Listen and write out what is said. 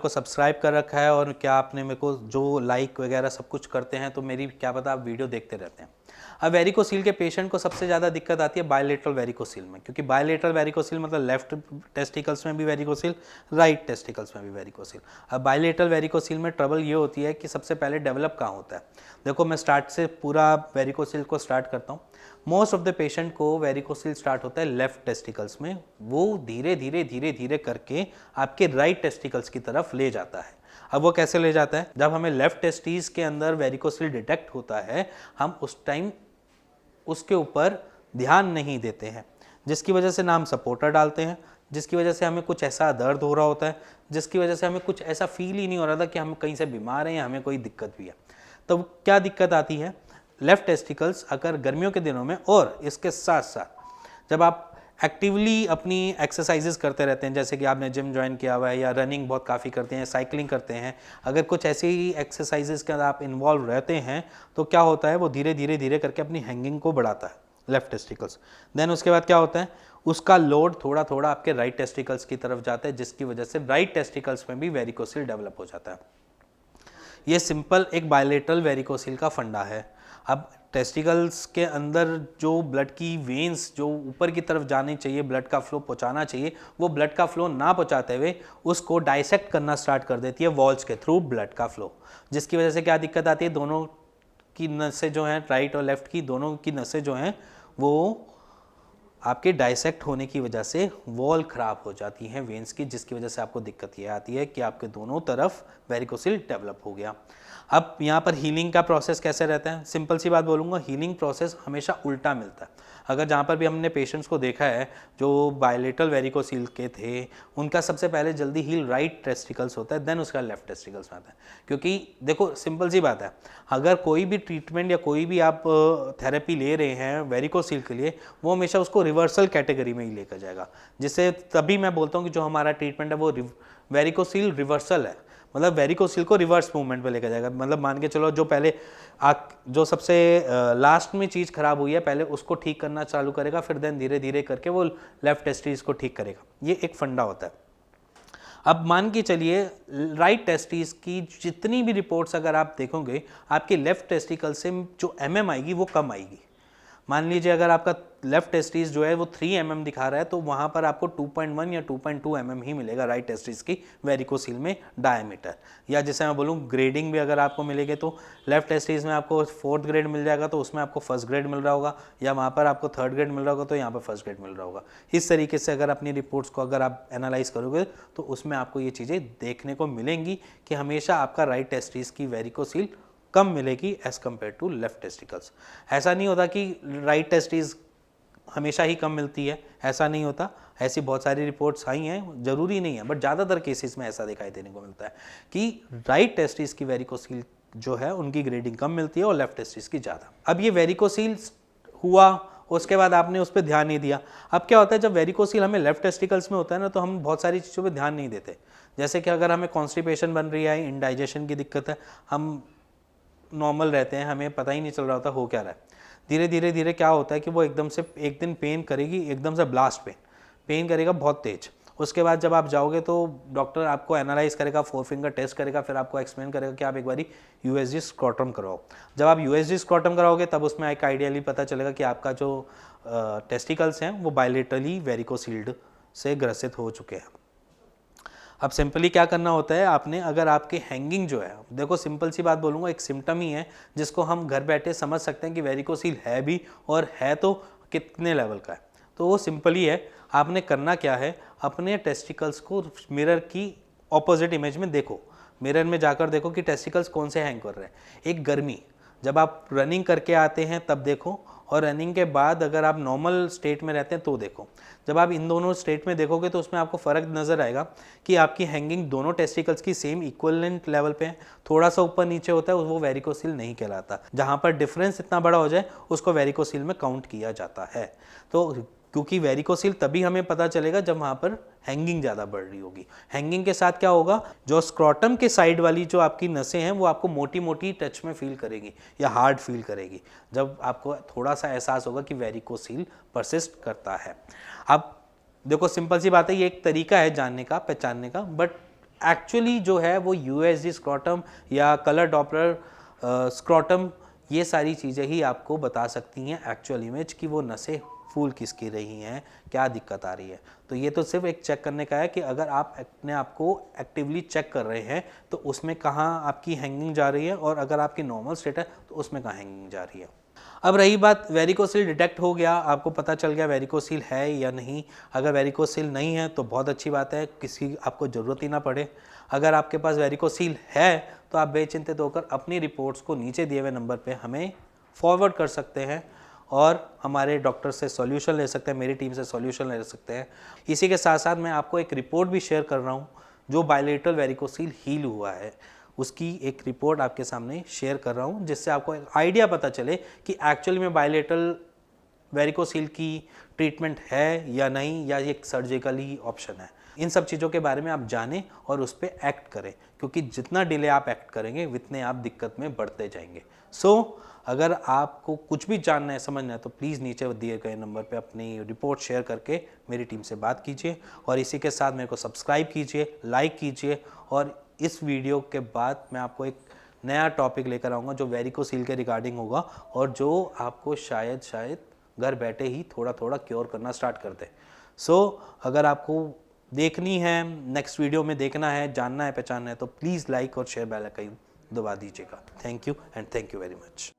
को सब्सक्राइब कर रखा है और क्या आपने मेरे को जो लाइक वगैरह सब कुछ करते हैं तो मेरी क्या पता आप वीडियो देखते रहते हैं। अब वेरिकोसील के पेशेंट को सबसे ज़्यादा दिक्कत आती है बायलेटरल वेरिकोसील में, क्योंकि बायलेटरल वेरिकोसील मतलब लेफ्ट टेस्टिकल्स में भी वेरिकोसील, राइट टेस्टिकल्स में भी वेरिकोसील। अब बायलेटरल वेरिकोसील में ट्रबल ये होती है कि सबसे पहले डेवलप कहाँ होता है। देखो मैं स्टार्ट से पूरा वेरिकोसील को स्टार्ट करता हूँ। मोस्ट ऑफ द पेशेंट को वेरिकोसील स्टार्ट होता है लेफ्ट टेस्टिकल्स में, वो धीरे धीरे धीरे धीरे करके आपके राइट टेस्टिकल्स की तरफ ले जाता है। अब वो कैसे ले जाता है, जब हमें लेफ्ट टेस्टिस के अंदर वेरिकोसील डिटेक्ट होता है हम उस टाइम उसके ऊपर ध्यान नहीं देते हैं, जिसकी वजह से ना हम सपोर्टर डालते हैं, जिसकी वजह से हमें कुछ ऐसा दर्द हो रहा होता है, जिसकी वजह से हमें कुछ ऐसा फील ही नहीं हो रहा था कि हम कहीं से बीमार हैं या हमें कोई दिक्कत भी है। तो क्या दिक्कत आती है, लेफ्ट टेस्टिकल्स अगर गर्मियों के दिनों में और इसके साथ साथ जब आप एक्टिवली अपनी एक्सरसाइजेस करते रहते हैं, जैसे कि आपने जिम ज्वाइन किया हुआ है या रनिंग बहुत काफ़ी करते हैं, साइकिलिंग करते हैं, अगर कुछ ऐसी ही एक्सरसाइजेस के अंदर आप इन्वॉल्व रहते हैं तो क्या होता है वो धीरे धीरे धीरे करके अपनी हैंगिंग को बढ़ाता है लेफ्ट टेस्टिकल्स। देन उसके बाद क्या होता है, उसका लोड थोड़ा थोड़ा आपके राइट टेस्टिकल्स की तरफ जाता है, जिसकी वजह से राइट टेस्टिकल्स में भी वेरिकोसील डेवलप हो जाता है। ये सिंपल एक बायलेटरल वेरिकोसील का फंडा है। अब टेस्टिकल्स के अंदर जो ब्लड की वेन्स जो ऊपर की तरफ जानी चाहिए, ब्लड का फ्लो पहुंचाना चाहिए, वो ब्लड का फ्लो ना पहुंचाते हुए उसको डाइसेक्ट करना स्टार्ट कर देती है वॉल्स के थ्रू ब्लड का फ्लो, जिसकी वजह से क्या दिक्कत आती है, दोनों की नसें जो हैं, राइट और लेफ्ट की दोनों की नसें जो हैं वो आपके डाइसेक्ट होने की वजह से वॉल खराब हो जाती हैं वेन्स की, जिसकी वजह से आपको दिक्कत ये आती है कि आपके दोनों तरफ वेरिकोसील डेवलप हो गया। अब यहाँ पर हीलिंग का प्रोसेस कैसे रहता है, सिंपल सी बात बोलूँगा, हीलिंग प्रोसेस हमेशा उल्टा मिलता है। अगर जहाँ पर भी हमने पेशेंट्स को देखा है जो बायलेटरल वेरिकोसील के थे, उनका सबसे पहले जल्दी हील राइट टेस्टिकल्स होता है, देन उसका लेफ्ट टेस्टिकल्स में आता है। क्योंकि देखो सिंपल सी बात है, अगर कोई भी ट्रीटमेंट या कोई भी आप थेरेपी ले रहे हैं वेरिकोसील के लिए, वो हमेशा उसको रिवर्सल कैटेगरी में ही लेकर जाएगा, जिससे तभी मैं बोलता हूँ कि जो हमारा ट्रीटमेंट है वो वेरिकोसील रिवर्सल है, मतलब वेरिकोसील को रिवर्स मूवमेंट पे लेकर जाएगा। मतलब मान के चलो जो पहले जो सबसे लास्ट में चीज़ खराब हुई है पहले उसको ठीक करना चालू करेगा, फिर देन धीरे धीरे करके वो लेफ्ट टेस्टिस को ठीक करेगा। ये एक फंडा होता है। अब मान के चलिए राइट टेस्टिस की जितनी भी रिपोर्ट्स अगर आप देखोगे, आपके लेफ्ट टेस्टिकल से जो mm आएगी वो कम आएगी। मान लीजिए अगर आपका लेफ्ट टेस्टिस जो है वो 3 mm दिखा रहा है तो वहाँ पर आपको 2.1 या 2.2 mm ही मिलेगा राइट टेस्टिस की वेरिकोसील में डायमीटर, या जैसे मैं बोलूँ ग्रेडिंग भी अगर आपको मिलेगी तो लेफ्ट टेस्टिस में आपको 4th ग्रेड मिल जाएगा तो उसमें आपको 1st ग्रेड मिल रहा होगा, या वहाँ पर आपको 3rd ग्रेड मिल रहा होगा तो यहाँ पर 1st ग्रेड मिल रहा होगा। इस तरीके से अगर अपनी रिपोर्ट्स को अगर आप एनालाइज करोगे तो उसमें आपको ये चीज़ें देखने को मिलेंगी कि हमेशा आपका राइट टेस्टिस की वेरिकोसील कम मिलेगी as compare to left testicles. ऐसा नहीं होता कि राइट टेस्टिस हमेशा ही कम मिलती है, ऐसा नहीं होता, ऐसी बहुत सारी रिपोर्ट्स आई हैं, जरूरी नहीं है, बट ज़्यादातर केसेस में ऐसा दिखाई देने को मिलता है कि राइट टेस्टिस की वेरिकोसील जो है उनकी ग्रेडिंग कम मिलती है और लेफ्ट टेस्टिस की ज़्यादा। अब ये वेरिकोसील हुआ, उसके बाद आपने उस पर ध्यान नहीं दिया। अब क्या होता है, जब वेरिकोसील हमें लेफ्ट टेस्टिकल्स में होता है ना तो हम बहुत सारी चीज़ों पर ध्यान नहीं देते, जैसे कि अगर हमें कॉन्स्टिपेशन बन रही है, इंडाइजेशन की दिक्कत है, हम नॉर्मल रहते हैं, हमें पता ही नहीं चल रहा होता हो क्या रहा है। धीरे धीरे धीरे क्या होता है कि वो एकदम से एक दिन पेन करेगी, एकदम से ब्लास्ट पेन करेगा बहुत तेज। उसके बाद जब आप जाओगे तो डॉक्टर आपको एनालाइज करेगा, 4 फिंगर टेस्ट करेगा, फिर आपको एक्सप्लेन करेगा कि आप एक बारी यूएसजी स्क्रॉटम कराओ। जब आप यूएसजी स्क्रॉटम कराओगे तब उसमें एक आइडियली पता चलेगा कि आपका जो टेस्टिकल्स हैं वो बायलेटरली वेरिकोसील्ड से ग्रसित हो चुके हैं। अब सिंपली क्या करना होता है आपने, अगर आपके हैंगिंग जो है, देखो सिंपल सी बात बोलूँगा, एक सिम्टम ही है जिसको हम घर बैठे समझ सकते हैं कि वेरिकोसील है भी और है तो कितने लेवल का है। तो वो सिंपल ही है, आपने करना क्या है, अपने टेस्टिकल्स को मिरर की ऑपोजिट इमेज में देखो, मिरर में जाकर देखो कि टेस्टिकल्स कौन से हैंग कर रहे हैं। एक गर्मी, जब आप रनिंग करके आते हैं तब देखो, और रनिंग के बाद अगर आप नॉर्मल स्टेट में रहते हैं तो देखो। जब आप इन दोनों स्टेट में देखोगे तो उसमें आपको फ़र्क नज़र आएगा कि आपकी हैंगिंग दोनों टेस्टिकल्स की सेम इक्वलेंट लेवल पे है, थोड़ा सा ऊपर नीचे होता है वो वेरिकोसील नहीं कहलाता। जहाँ पर डिफरेंस इतना बड़ा हो जाए उसको वेरिकोसील में काउंट किया जाता है। तो क्योंकि वेरिकोसील तभी हमें पता चलेगा जब वहाँ पर हैंगिंग ज़्यादा बढ़ रही होगी। हैंगिंग के साथ क्या होगा, जो स्क्रॉटम के साइड वाली जो आपकी नसें हैं वो आपको मोटी मोटी टच में फील करेगी या हार्ड फील करेगी, जब आपको थोड़ा सा एहसास होगा कि वेरिकोसील परसिस्ट करता है। अब देखो सिंपल सी बात है, ये एक तरीका है जानने का, पहचानने का, बट एक्चुअली जो है वो यूएसजी स्क्रॉटम या कलर डॉपलर स्क्रॉटम, ये सारी चीज़ें ही आपको बता सकती हैं एक्चुअल इमेज कि वो नसें फूल किसकी रही हैं, क्या दिक्कत आ रही है। तो ये तो सिर्फ एक चेक करने का है कि अगर आप अपने आप को एक्टिवली चेक कर रहे हैं तो उसमें कहाँ आपकी हैंगिंग जा रही है, और अगर आपकी नॉर्मल स्टेट है तो उसमें कहाँ हैंगिंग जा रही है। अब रही बात, वेरिकोसील डिटेक्ट हो गया, आपको पता चल गया वेरिकोसील है या नहीं। अगर वेरिकोसील नहीं है तो बहुत अच्छी बात है, किसी आपको ज़रूरत ही ना पड़े। अगर आपके पास वेरिकोसील है तो आप बेचिंतित होकर अपनी रिपोर्ट्स को नीचे दिए हुए नंबर पे हमें फॉरवर्ड कर सकते हैं और हमारे डॉक्टर से सॉल्यूशन ले सकते हैं, मेरी टीम से सॉल्यूशन ले सकते हैं। इसी के साथ साथ मैं आपको एक रिपोर्ट भी शेयर कर रहा हूँ जो बायलेटरल वेरिकोसील हील हुआ है, उसकी एक रिपोर्ट आपके सामने शेयर कर रहा हूँ, जिससे आपको एक आइडिया पता चले कि एक्चुअली में बायलेटरल वेरिकोसील की ट्रीटमेंट है या नहीं, या ये एक सर्जिकली ऑप्शन है। इन सब चीज़ों के बारे में आप जानें और उस पर एक्ट करें, क्योंकि जितना डिले आप एक्ट करेंगे उतने आप दिक्कत में बढ़ते जाएंगे। अगर आपको कुछ भी जानना है, समझना है, तो प्लीज़ नीचे दिए गए नंबर पे अपनी रिपोर्ट शेयर करके मेरी टीम से बात कीजिए, और इसी के साथ मेरे को सब्सक्राइब कीजिए, लाइक कीजिए। और इस वीडियो के बाद मैं आपको एक नया टॉपिक लेकर आऊँगा जो वेरिकोसील के रिगार्डिंग होगा, और जो आपको शायद घर बैठे ही थोड़ा थोड़ा क्योर करना स्टार्ट कर दे। अगर आपको देखनी है, नेक्स्ट वीडियो में देखना है, जानना है, पहचानना है, तो प्लीज़ लाइक और शेयर बेल आइकन दबा दीजिएगा। Thank you and thank you very much.